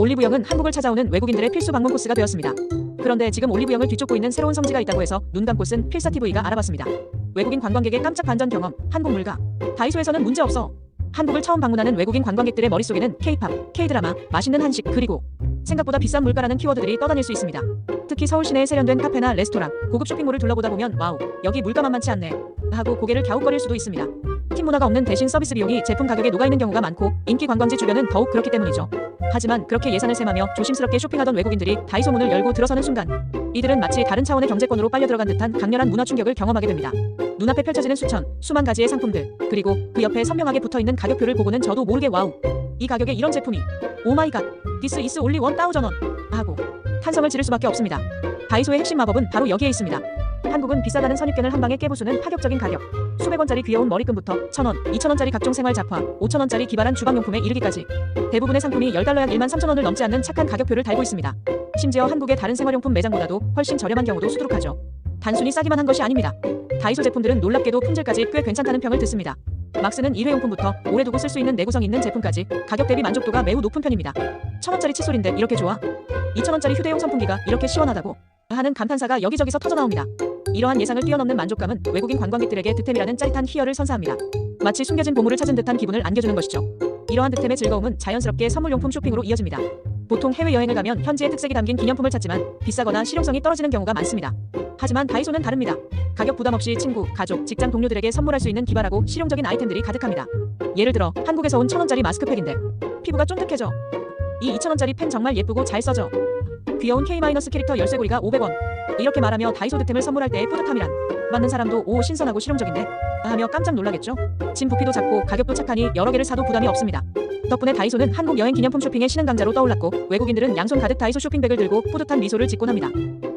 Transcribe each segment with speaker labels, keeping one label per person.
Speaker 1: 올리브영은 한국을 찾아오는 외국인들의 필수 방문 코스가 되었습니다. 그런데 지금 올리브영을 뒤쫓고 있는 새로운 성지가 있다고 해서 눈 감고 쓴 필사TV가 알아봤습니다. 외국인 관광객의 깜짝 반전 경험, 한국 물가. 다이소에서는 문제없어. 한국을 처음 방문하는 외국인 관광객들의 머릿속에는 K-팝, K-드라마, 맛있는 한식, 그리고 생각보다 비싼 물가라는 키워드들이 떠다닐 수 있습니다. 특히 서울 시내에 세련된 카페나 레스토랑, 고급 쇼핑몰을 둘러보다 보면 와우, 여기 물가 만만치 않네 하고 고개를 갸웃거릴 수도 있습니다. 팀 문화가 없는 대신 서비스 비용이 제품 가격에 녹아있는 경우가 많고 인기 관광지 주변은 더욱 그렇기 때문이죠. 하지만 그렇게 예산을 셈하며 조심스럽게 쇼핑하던 외국인들이 다이소 문을 열고 들어서는 순간 이들은 마치 다른 차원의 경제권으로 빨려 들어간 듯한 강렬한 문화 충격을 경험하게 됩니다. 눈앞에 펼쳐지는 수만 가지의 상품들, 그리고 그 옆에 선명하게 붙어있는 가격표를 보고는 저도 모르게 와우, 이 가격에 이런 제품이, 오마이갓, 디스 이스 올리 1,000원 하고 탄성을 지를 수밖에 없습니다. 다이소의 핵심 마법은 바로 여기에 있습니다. 한국은 비싸다는 선입견을 한 방에 깨부수는 파격적인 가격. 수백 원짜리 귀여운 머리끈부터 1,000원, 2,000원짜리 각종 생활 잡화, 5,000원짜리 기발한 주방용품에 이르기까지 대부분의 상품이 $10약 13,000원을 넘지 않는 착한 가격표를 달고 있습니다. 심지어 한국의 다른 생활용품 매장보다도 훨씬 저렴한 경우도 수두룩하죠. 단순히 싸기만 한 것이 아닙니다. 다이소 제품들은 놀랍게도 품질까지 꽤 괜찮다는 평을 듣습니다. 막 쓰는 일회용품부터 오래 두고 쓸 수 있는 내구성 있는 제품까지 가격 대비 만족도가 매우 높은 편입니다. 1,000원짜리 칫솔인데 이렇게 좋아? 2,000원짜리 휴대용 선풍기가 이렇게 시원하다고? 하는 감탄사가 여기저기서 터져나옵니다. 이러한 예상을 뛰어넘는 만족감은 외국인 관광객들에게 득템이라는 짜릿한 희열을 선사합니다. 마치 숨겨진 보물을 찾은 듯한 기분을 안겨주는 것이죠. 이러한 득템의 즐거움은 자연스럽게 선물용품 쇼핑으로 이어집니다. 보통 해외여행을 가면 현지의 특색이 담긴 기념품을 찾지만 비싸거나 실용성이 떨어지는 경우가 많습니다. 하지만 다이소는 다릅니다. 가격 부담 없이 친구, 가족, 직장 동료들에게 선물할 수 있는 기발하고 실용적인 아이템들이 가득합니다. 예를 들어 한국에서 온 1,000원짜리 마스크팩인데 피부가 쫀득해져. 이 2,000원짜리 펜 정말 예쁘고 잘 써져. 귀여운 K- 캐릭터 열쇠고리가 500원. 이렇게 말하며 다이소 득템을 선물할 때의 뿌듯함이란, 받는 사람도 오 신선하고 실용적인데 하며 깜짝 놀라겠죠. 짐 부피도 작고 가격도 착하니 여러 개를 사도 부담이 없습니다. 덕분에 다이소는 한국 여행 기념품 쇼핑의 신흥 강자로 떠올랐고 외국인들은 양손 가득 다이소 쇼핑백을 들고 뿌듯한 미소를 짓곤 합니다.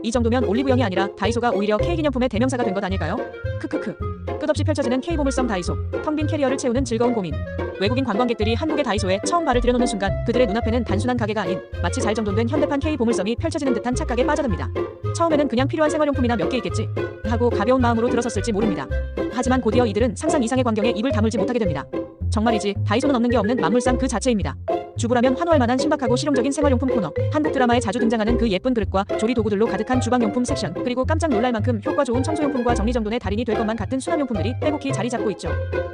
Speaker 1: 이 정도면 올리브영이 아니라 다이소가 오히려 K기념품의 대명사가 된 것 아닐까요? 크크크. 끝없이 펼쳐지는 K보물섬 다이소. 텅 빈 캐리어를 채우는 즐거운 고민. 외국인 관광객들이 한국의 다이소에 처음 발을 들여놓는 순간 그들의 눈앞에는 단순한 가게가 아닌 마치 잘 정돈된 현대판 K보물섬이 펼쳐지는 듯한 착각에 빠져듭니다. 처음에는 그냥 필요한 생활용품이나 몇 개 있겠지 하고 가벼운 마음으로 들어섰을지 모릅니다. 하지만 곧이어 이들은 상상 이상의 광경에 입을 다물지 못하게 됩니다. 정말이지 다이소는 없는 게 없는 만물상 그 자체입니다. 주부라면 환호할 만한 신박하고 실용적인 생활용품 코너, 한국 드라마에 자주 등장하는 그 예쁜 그릇과 조리 도구들로 가득한 주방용품 섹션, 그리고 깜짝 놀랄 만큼 효과 좋은 청소용품과 정리정돈의 달인이 될 것만 같은 수납용품들이 빼곡히 자리 잡고 있죠.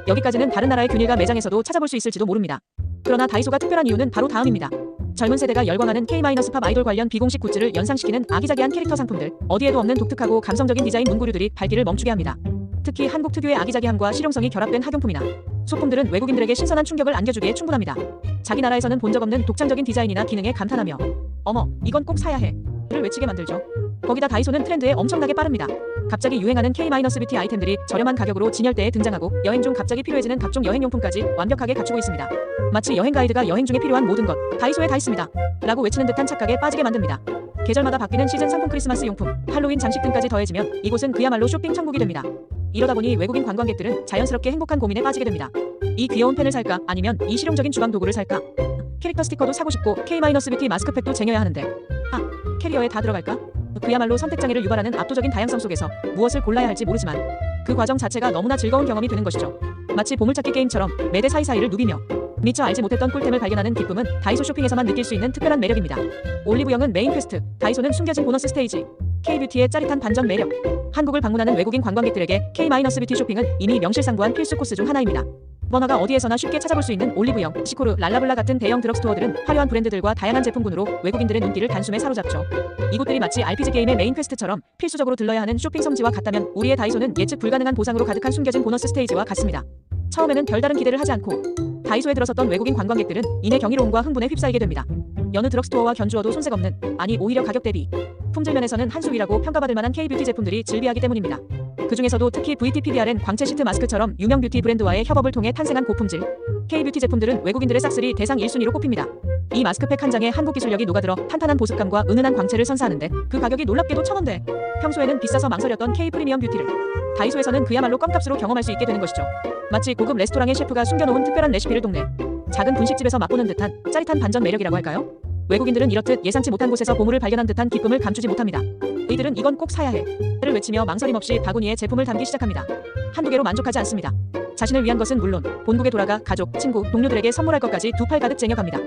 Speaker 1: 여기까지는 다른 나라의 균일과 매장에서도 찾아볼 수 있을지도 모릅니다. 그러나 다이소가 특별한 이유는 바로 다음입니다. 젊은 세대가 열광하는 K-팝 아이돌 관련 비공식 굿즈를 연상시키는 아기자기한 캐릭터 상품들, 어디에도 없는 독특하고 감성적인 디자인 문구류들이 발길을 멈추게 합니다. 특히 한국 특유의 아기자기함과 실용성이 결합된 학용품이나 소품들은 외국인들에게 신선한 충격을 안겨주기에 충분합니다. 자기 나라에서는 본 적 없는 독창적인 디자인이나 기능에 감탄하며 어머, 이건 꼭 사야 해 를 외치게 만들죠. 거기다 다이소는 트렌드에 엄청나게 빠릅니다. 갑자기 유행하는 K-뷰티 아이템들이 저렴한 가격으로 진열대에 등장하고 여행 중 갑자기 필요해지는 각종 여행용품까지 완벽하게 갖추고 있습니다. 마치 여행 가이드가 여행 중에 필요한 모든 것 다이소에 다 있습니다 라고 외치는 듯한 착각에 빠지게 만듭니다. 계절마다 바뀌는 시즌 상품, 크리스마스 용품, 할로윈 장식 등까지 더해지면 이곳은 그야말로 쇼핑 천국이 됩니다. 이러다 보니 외국인 관광객들은 자연스럽게 행복한 고민에 빠지게 됩니다. 이 귀여운 펜을 살까? 아니면 이 실용적인 주방 도구를 살까? 캐릭터 스티커도 사고 싶고 K-뷰티 마스크팩도 쟁여야 하는데 캐리어에 다 들어갈까? 그야말로 선택장애를 유발하는 압도적인 다양성 속에서 무엇을 골라야 할지 모르지만 그 과정 자체가 너무나 즐거운 경험이 되는 것이죠. 마치 보물찾기 게임처럼 매대 사이사이를 누비며 미처 알지 못했던 꿀템을 발견하는 기쁨은 다이소 쇼핑에서만 느낄 수 있는 특별한 매력입니다. 올리브영은 메인 퀘스트, 다이소는 숨겨진 보너스 스테이지. K뷰티의 짜릿한 반전 매력. 한국을 방문하는 외국인 관광객들에게 K-뷰티 쇼핑은 이미 명실상부한 필수 코스 중 하나입니다. 번화가 어디에서나 쉽게 찾아볼 수 있는 올리브영, 시코르, 랄라블라 같은 대형 드럭스토어들은 화려한 브랜드들과 다양한 제품군으로 외국인들의 눈길을 단숨에 사로잡죠. 이곳들이 마치 RPG 게임의 메인 퀘스트처럼 필수적으로 들러야 하는 쇼핑 성지와 같다면 우리의 다이소는 예측 불가능한 보상으로 가득한 숨겨진 보너스 스테이지와 같습니다. 처음에는 별다른 기대를 하지 않고 다이소에 들어섰던 외국인 관광객들은 이내 경이로움과 흥분에 휩싸이게 됩니다. 여느 드럭스토어와 견주어도 손색 없는, 아니 오히려 가격 대비 품질 면에서는 한 수위라고 평가받을 만한 K뷰티 제품들이 즐비하기 때문입니다. 그 중에서도 특히 VTPDRN 광채 시트 마스크처럼 유명 뷰티 브랜드와의 협업을 통해 탄생한 고품질 K뷰티 제품들은 외국인들의 싹쓸이 대상 1순위로 꼽힙니다. 이 마스크팩 한 장에 한국 기술력이 녹아들어 탄탄한 보습감과 은은한 광채를 선사하는데 그 가격이 놀랍게도 1,000원대. 평소에는 비싸서 망설였던 K 프리미엄 뷰티를 다이소에서는 그야말로 껌값으로 경험할 수 있게 되는 것이죠. 마치 고급 레스토랑의 셰프가 숨겨놓은 특별한 레시피를 동네 작은 분식집에서 맛보는 듯한 짜릿한 반전 매력이라고 할까요? 외국인들은 이렇듯 예상치 못한 곳에서 보물을 발견한 듯한 기쁨을 감추지 못합니다. 이들은 이건 꼭 사야 해를 외치며 망설임 없이 바구니에 제품을 담기 시작합니다. 한두 개로 만족하지 않습니다. 자신을 위한 것은 물론 본국에 돌아가 가족, 친구, 동료들에게 선물할 것까지 두 팔 가득 쟁여갑니다.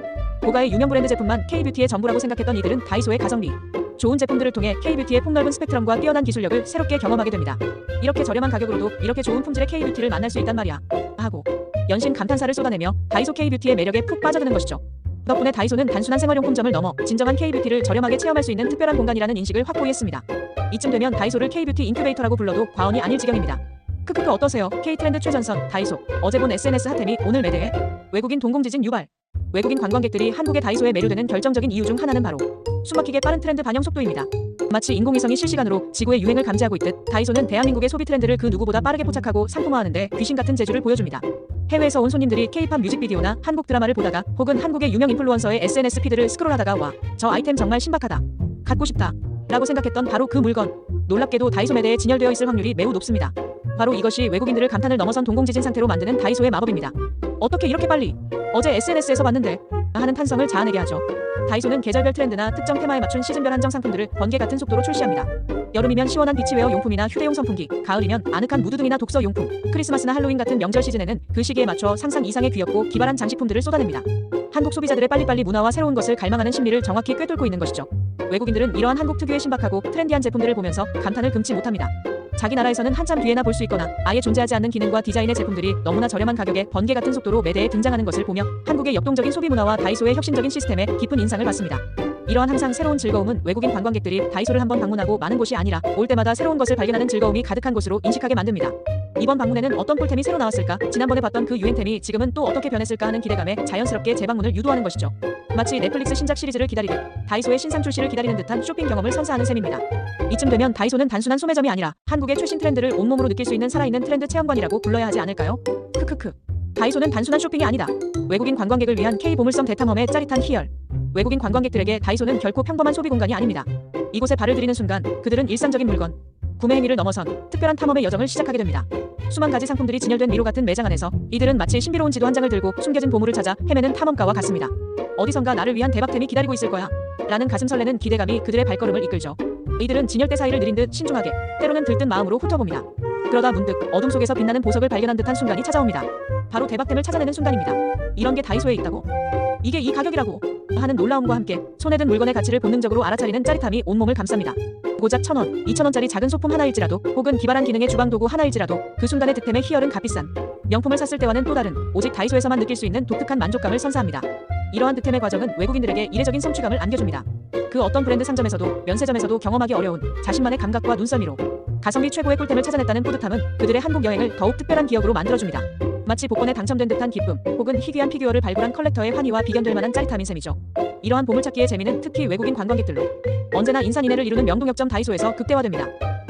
Speaker 1: 고가의 유명 브랜드 제품만 K뷰티의 전부라고 생각했던 이들은 다이소의 가성비, 좋은 제품들을 통해 K뷰티의 폭넓은 스펙트럼과 뛰어난 기술력을 새롭게 경험하게 됩니다. 이렇게 저렴한 가격으로도 이렇게 좋은 품질의 K뷰티를 만날 수 있단 말이야 하고 연신 감탄사를 쏟아내며 다이소 K뷰티의 매력에 푹 빠져드는 것이죠. 덕분에 다이소는 단순한 생활용품점을 넘어 진정한 K뷰티를 저렴하게 체험할 수 있는 특별한 공간이라는 인식을 확고히 했습니다. 이쯤 되면 다이소를 K뷰티 인큐베이터라고 불러도 과언이 아닐 지경입니다. 크크크 어떠세요? K트렌드 최전선 다이소. 어제 본 SNS 핫템이 오늘 매대에 외국인 동공지진 유발. 외국인 관광객들이 한국의 다이소에 매료되는 결정적인 이유 중 하나는 바로 숨막히게 빠른 트렌드 반영 속도입니다. 마치 인공위성이 실시간으로 지구의 유행을 감지하고 있듯 다이소는 대한민국의 소비 트렌드를 그 누구보다 빠르게 포착하고 상품화하는데 귀신 같은 재주를 보여줍니다. 해외에서 온 손님들이 K-팝 뮤직비디오나 한국 드라마를 보다가 혹은 한국의 유명 인플루언서의 SNS 피드를 스크롤하다가 와, 저 아이템 정말 신박하다, 갖고 싶다 라고 생각했던 바로 그 물건. 놀랍게도 다이소 매대에 진열되어 있을 확률이 매우 높습니다. 바로 이것이 외국인들을 감탄을 넘어선 동공지진 상태로 만드는 다이소의 마법입니다. 어떻게 이렇게 빨리? 어제 SNS에서 봤는데 하는 탄성을 자아내게 하죠. 다이소는 계절별 트렌드나 특정 테마에 맞춘 시즌별 한정 상품들을 번개 같은 속도로 출시합니다. 여름이면 시원한 비치웨어 용품이나 휴대용 선풍기, 가을이면 아늑한 무드 등이나 독서 용품, 크리스마스나 할로윈 같은 명절 시즌에는 그 시기에 맞춰 상상 이상의 귀엽고 기발한 장식품들을 쏟아냅니다. 한국 소비자들의 빨리빨리 문화와 새로운 것을 갈망하는 심리를 정확히 꿰뚫고 있는 것이죠. 외국인들은 이러한 한국 특유의 신박하고 트렌디한 제품들을 보면서 감탄을 금치 못합니다. 자기 나라에서는 한참 뒤에나 볼 수 있거나 아예 존재하지 않는 기능과 디자인의 제품들이 너무나 저렴한 가격에 번개 같은 속도로 매대에 등장하는 것을 보며 한국의 역동적인 소비 문화와 다이소의 혁신적인 시스템에 깊은 인상을 받습니다. 이러한 항상 새로운 즐거움은 외국인 관광객들이 다이소를 한번 방문하고 마는 곳이 아니라 올 때마다 새로운 것을 발견하는 즐거움이 가득한 곳으로 인식하게 만듭니다. 이번 방문에는 어떤 꿀템이 새로 나왔을까? 지난번에 봤던 그 유행템이 지금은 또 어떻게 변했을까 하는 기대감에 자연스럽게 재방문을 유도하는 것이죠. 마치 넷플릭스 신작 시리즈를 기다리듯 다이소의 신상 출시를 기다리는 듯한 쇼핑 경험을 선사하는 셈입니다. 이쯤 되면 다이소는 단순한 소매점이 아니라 한국의 최신 트렌드를 온몸으로 느낄 수 있는 살아있는 트렌드 체험관이라고 불러야 하지 않을까요? 크크크. 다이소는 단순한 쇼핑이 아니다. 외국인 관광객을 위한 K 보물섬 대탐험의 짜릿한 희열. 외국인 관광객들에게 다이소는 결코 평범한 소비 공간이 아닙니다. 이곳에 발을 들이는 순간 그들은 일상적인 물건, 구매 행위를 넘어선 특별한 탐험의 여정을 시작하게 됩니다. 수만 가지 상품들이 진열된 미로 같은 매장 안에서 이들은 마치 신비로운 지도 한 장을 들고 숨겨진 보물을 찾아 헤매는 탐험가와 같습니다. 어디선가 나를 위한 대박템이 기다리고 있을 거야 라는 가슴 설레는 기대감이 그들의 발걸음을 이끌죠. 이들은 진열대 사이를 느린 듯 신중하게, 때로는 들뜬 마음으로 훑어봅니다. 그러다 문득 어둠 속에서 빛나는 보석을 발견한 듯한 순간이 찾아옵니다. 바로 대박템을 찾아내는 순간입니다. 이런 게 다이소에 있다고? 이게 이 가격이라고? 하는 놀라움과 함께 손에 든 물건의 가치를 본능적으로 알아차리는 짜릿함이 온몸을 감쌉니다. 고작 1,000원, 2,000원짜리 작은 소품 하나일지라도 혹은 기발한 기능의 주방 도구 하나일지라도 그 순간의 득템의 희열은 값비싼 명품을 샀을 때와는 또 다른 오직 다이소에서만 느낄 수 있는 독특한 만족감을 선사합니다. 이러한 득템의 과정은 외국인들에게 이례적인 성취감을 안겨줍니다. 그 어떤 브랜드 상점에서도 면세점에서도 경험하기 어려운 자신만의 감각과 눈썰미로 가성비 최고의 꿀템을 찾아냈다는 뿌듯함은 그들의 한국 여행을 더욱 특별한 기억으로 만들어줍니다. 마치 복권에 당첨된 듯한 기쁨 혹은 희귀한 피규어를 발굴한 컬렉터의 환희와 비견될 만한 짜릿함인 셈이죠. 이러한 보물찾기의 재미는 특히 외국인 관광객들로 언제나 인산인해를 이루는 명동역점 다이소에서 극대화됩니다.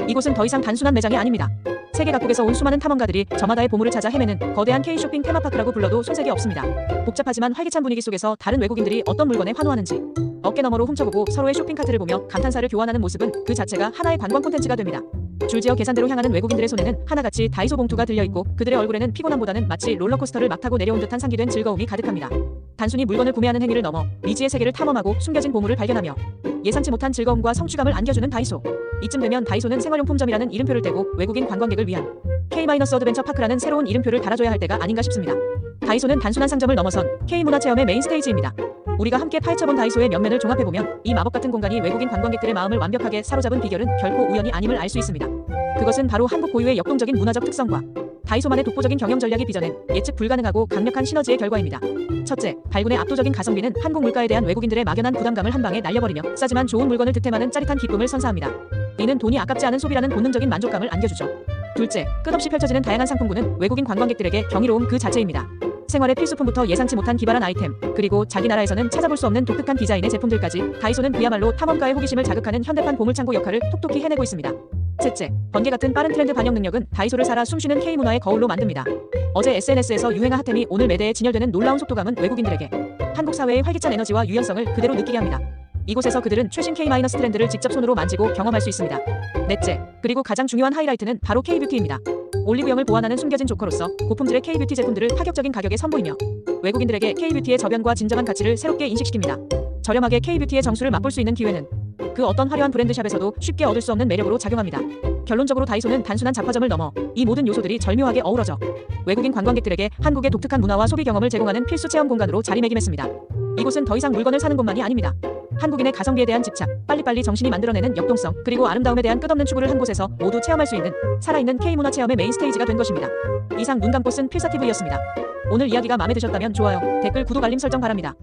Speaker 1: 이곳은 더 이상 단순한 매장이 아닙니다. 세계 각국에서 온 수많은 탐험가들이 저마다의 보물을 찾아 헤매는 거대한 K-쇼핑 테마파크라고 불러도 손색이 없습니다. 복잡하지만 활기찬 분위기 속에서 다른 외국인들이 어떤 물건에 환호하는지 어깨 너머로 훔쳐보고 서로의 쇼핑카트를 보며 감탄사를 교환하는 모습은 그 자체가 하나의 관광 콘텐츠가 됩니다. 줄지어 계산대로 향하는 외국인들의 손에는 하나같이 다이소 봉투가 들려있고 그들의 얼굴에는 피곤함보다는 마치 롤러코스터를 막 타고 내려온 듯한 상기된 즐거움이 가득합니다. 단순히 물건을 구매하는 행위를 넘어 미지의 세계를 탐험하고 숨겨진 보물을 발견하며 예상치 못한 즐거움과 성취감을 안겨주는 다이소. 이쯤 되면 다이소는 생활용품점이라는 이름표를 떼고 외국인 관광객을 위한 K-어드벤처 파크라는 새로운 이름표를 달아줘야 할 때가 아닌가 싶습니다. 다이소는 단순한 상점을 넘어선 K-문화체험의 메인 스테이지입니다. 우리가 함께 파헤쳐본 다이소의 면면을 종합해보면 이 마법같은 공간이 외국인 관광객들의 마음을 완벽하게 사로잡은 비결은 결코 우연이 아님을 알 수 있습니다. 그것은 바로 한국 고유의 역동적인 문화적 특성과 다이소만의 독보적인 경영 전략이 빚어낸 예측 불가능하고 강력한 시너지의 결과입니다. 첫째, 발군의 압도적인 가성비는 한국 물가에 대한 외국인들의 막연한 부담감을 한 방에 날려버리며 싸지만 좋은 물건을 득템하는 짜릿한 기쁨을 선사합니다. 이는 돈이 아깝지 않은 소비라는 본능적인 만족감을 안겨주죠. 둘째, 끝없이 펼쳐지는 다양한 상품군은 외국인 관광객들에게 경이로움 그 자체입니다. 생활의 필수품부터 예상치 못한 기발한 아이템, 그리고 자기 나라에서는 찾아볼 수 없는 독특한 디자인의 제품들까지 다이소는 그야말로 탐험가의 호기심을 자극하는 현대판 보물창고 역할을 톡톡히 해내고 있습니다. 셋째, 번개 같은 빠른 트렌드 반영 능력은 다이소를 살아 숨쉬는 K-문화의 거울로 만듭니다. 어제 SNS에서 유행어 핫템이 오늘 매대에 진열되는 놀라운 속도감은 외국인들에게 한국 사회의 활기찬 에너지와 유연성을 그대로 느끼게 합니다. 이곳에서 그들은 최신 K-트렌드를 직접 손으로 만지고 경험할 수 있습니다. 넷째, 그리고 가장 중요한 하이라이트는 바로 K-뷰티입니다. 올리브영을 보완하는 숨겨진 조커로서 고품질의 K-뷰티 제품들을 파격적인 가격에 선보이며 외국인들에게 K-뷰티의 저변과 진정한 가치를 새롭게 인식시킵니다. 저렴하게 K-뷰티의 정수를 맛볼 수 있는 기회는 그 어떤 화려한 브랜드샵에서도 쉽게 얻을 수 없는 매력으로 작용합니다. 결론적으로 다이소는 단순한 잡화점을 넘어 이 모든 요소들이 절묘하게 어우러져 외국인 관광객들에게 한국의 독특한 문화와 소비 경험을 제공하는 필수 체험 공간으로 자리매김했습니다. 이곳은 더 이상 물건을 사는 곳만이 아닙니다. 한국인의 가성비에 대한 집착, 빨리빨리 정신이 만들어내는 역동성, 그리고 아름다움에 대한 끝없는 추구를 한 곳에서 모두 체험할 수 있는 살아있는 K문화 체험의 메인 스테이지가 된 것입니다. 이상 눈 감고 쓴 필사TV였습니다. 오늘 이야기가 마음에 드셨다면 좋아요, 댓글, 구독, 알림 설정 바랍니다.